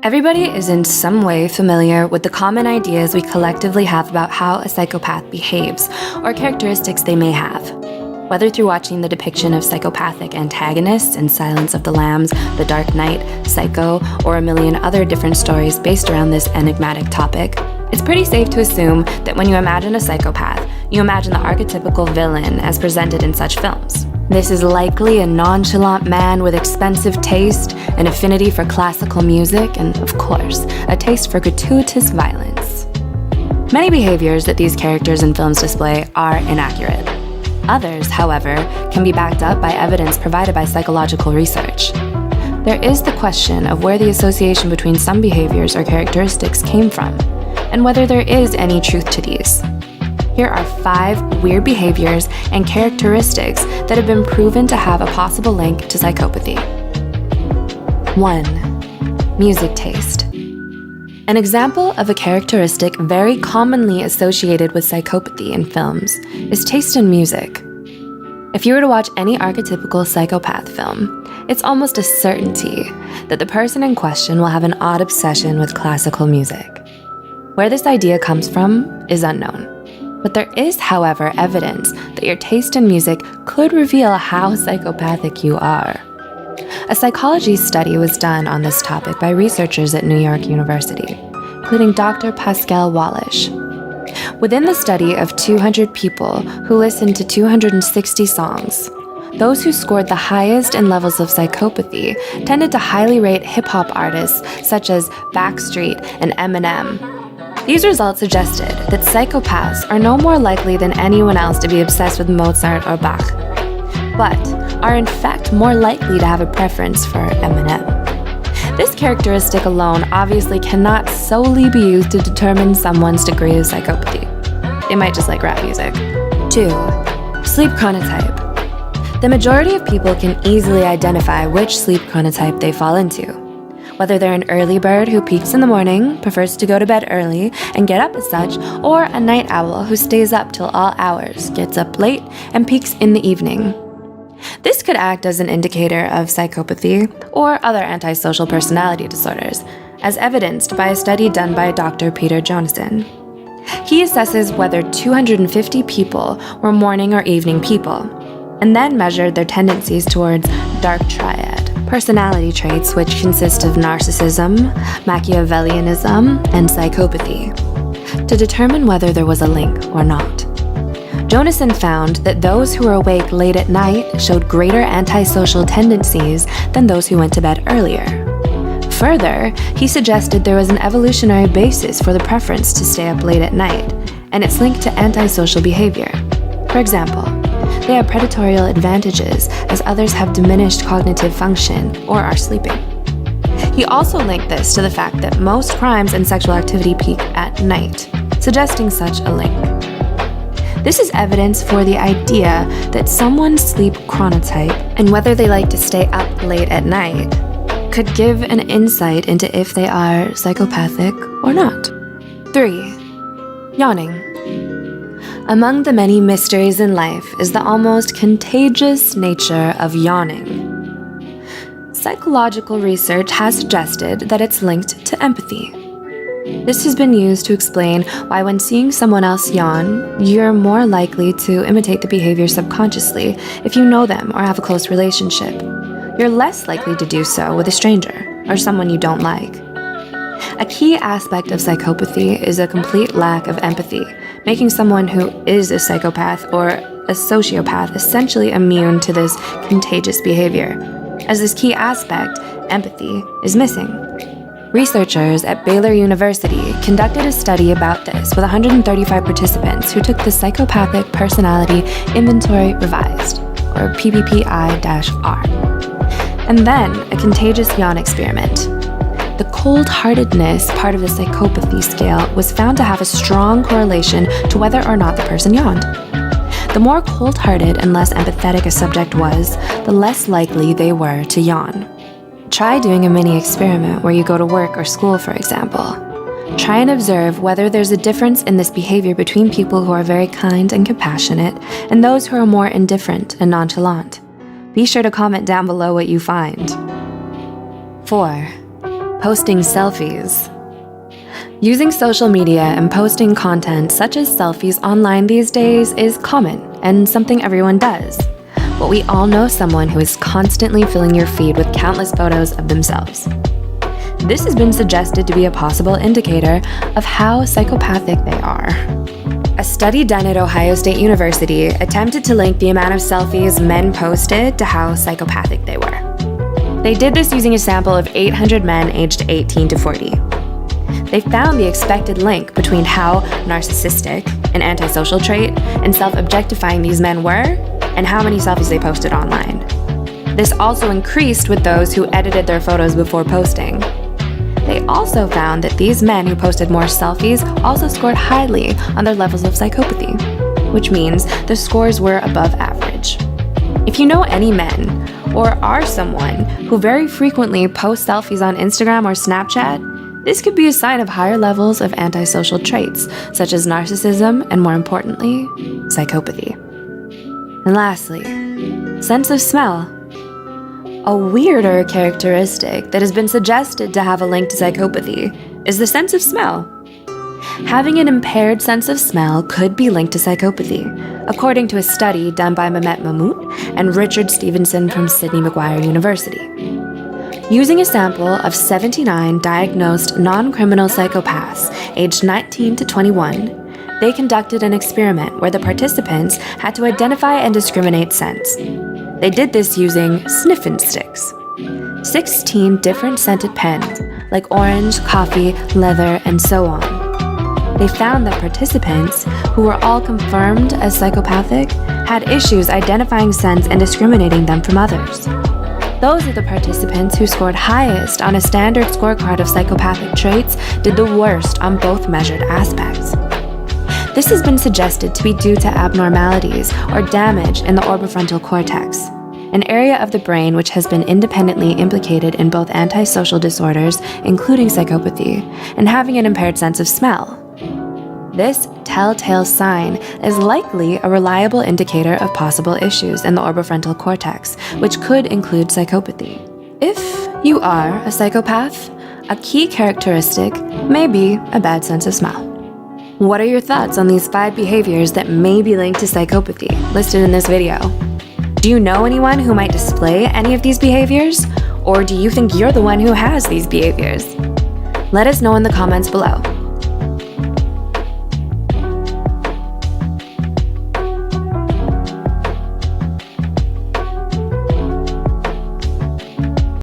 Everybody is in some way familiar with the common ideas we collectively have about how a psychopath behaves or characteristics they may have. Whether through watching the depiction of psychopathic antagonists in Silence of the Lambs, The Dark Knight, Psycho, or a million other different stories based around this enigmatic topic, it's pretty safe to assume that when you imagine a psychopath, you imagine the archetypical villain as presented in such films. This is likely a nonchalant man with expensive taste, an affinity for classical music, and, of course, a taste for gratuitous violence. Many behaviors that these characters in films display are inaccurate. Others, however, can be backed up by evidence provided by psychological research. There is the question of where the association between some behaviors or characteristics came from, and whether there is any truth to these. Here are 5 weird behaviors and characteristics that have been proven to have a possible link to psychopathy. 1. Music taste. An example of a characteristic very commonly associated with psychopathy in films is taste in music. If you were to watch any archetypical psychopath film, it's almost a certainty that the person in question will have an odd obsession with classical music. Where this idea comes from is unknown. But there is, however, evidence that your taste in music could reveal how psychopathic you are. A psychology study was done on this topic by researchers at New York University, including Dr. Pascal Wallish. Within the study of 200 people who listened to 260 songs, those who scored the highest in levels of psychopathy tended to highly rate hip-hop artists such as Backstreet and Eminem. These results suggested that psychopaths are no more likely than anyone else to be obsessed with Mozart or Bach, but are in fact more likely to have a preference for Eminem. This characteristic alone obviously cannot solely be used to determine someone's degree of psychopathy. They might just like rap music. 2. Sleep chronotype. The majority of people can easily identify which sleep chronotype they fall into. Whether they're an early bird who peaks in the morning, prefers to go to bed early and get up as such, or a night owl who stays up till all hours, gets up late, and peaks in the evening. This could act as an indicator of psychopathy or other antisocial personality disorders, as evidenced by a study done by Dr. Peter Jonassen. He assesses whether 250 people were morning or evening people, and then measured their tendencies towards dark triad personality traits, which consist of narcissism, Machiavellianism, and psychopathy, to determine whether there was a link or not. Jonassen found that those who were awake late at night showed greater antisocial tendencies than those who went to bed earlier. Further, he suggested there was an evolutionary basis for the preference to stay up late at night, and its linked to antisocial behavior. For example, they have predatory advantages as others have diminished cognitive function or are sleeping. He also linked this to the fact that most crimes and sexual activity peak at night, suggesting such a link. This is evidence for the idea that someone's sleep chronotype and whether they like to stay up late at night could give an insight into if they are psychopathic or not. 3. Yawning. Among the many mysteries in life is the almost contagious nature of yawning. Psychological research has suggested that it's linked to empathy. This has been used to explain why when seeing someone else yawn, you're more likely to imitate the behavior subconsciously if you know them or have a close relationship. You're less likely to do so with a stranger or someone you don't like. A key aspect of psychopathy is a complete lack of empathy, making someone who is a psychopath or a sociopath essentially immune to this contagious behavior, as this key aspect, empathy, is missing. Researchers at Baylor University conducted a study about this with 135 participants who took the Psychopathic Personality Inventory Revised, or PPPI-R, and then a contagious yawn experiment. The cold-heartedness part of the psychopathy scale was found to have a strong correlation to whether or not the person yawned. The more cold-hearted and less empathetic a subject was, the less likely they were to yawn. Try doing a mini experiment where you go to work or school, for example. Try and observe whether there's a difference in this behavior between people who are very kind and compassionate and those who are more indifferent and nonchalant. Be sure to comment down below what you find. 4. Posting selfies. Using social media and posting content such as selfies online these days is common and something everyone does. But we all know someone who is constantly filling your feed with countless photos of themselves. This has been suggested to be a possible indicator of how psychopathic they are. A study done at Ohio State University attempted to link the amount of selfies men posted to how psychopathic they were. They did this using a sample of 800 men aged 18 to 40. They found the expected link between how narcissistic, an antisocial trait, and self-objectifying these men were, and how many selfies they posted online. This also increased with those who edited their photos before posting. They also found that these men who posted more selfies also scored highly on their levels of psychopathy, which means the scores were above average. If you know any men, or are someone who very frequently posts selfies on Instagram or Snapchat, this could be a sign of higher levels of antisocial traits, such as narcissism and, more importantly, psychopathy. And lastly, sense of smell. A weirder characteristic that has been suggested to have a link to psychopathy is the sense of smell. Having an impaired sense of smell could be linked to psychopathy, according to a study done by Mehmet Mahmout and Richard Stevenson from Sydney Macquarie University. Using a sample of 79 diagnosed non-criminal psychopaths aged 19 to 21, they conducted an experiment where the participants had to identify and discriminate scents. They did this using sniffing sticks. 16 different scented pens, like orange, coffee, leather, and so on. They found that participants, who were all confirmed as psychopathic, had issues identifying scents and discriminating them from others. Those are the participants who scored highest on a standard scorecard of psychopathic traits did the worst on both measured aspects. This has been suggested to be due to abnormalities or damage in the orbitofrontal cortex, an area of the brain which has been independently implicated in both antisocial disorders, including psychopathy, and having an impaired sense of smell. This telltale sign is likely a reliable indicator of possible issues in the orbitofrontal cortex, which could include psychopathy. If you are a psychopath, a key characteristic may be a bad sense of smell. What are your thoughts on these 5 behaviors that may be linked to psychopathy listed in this video? Do you know anyone who might display any of these behaviors? Or do you think you're the one who has these behaviors? Let us know in the comments below.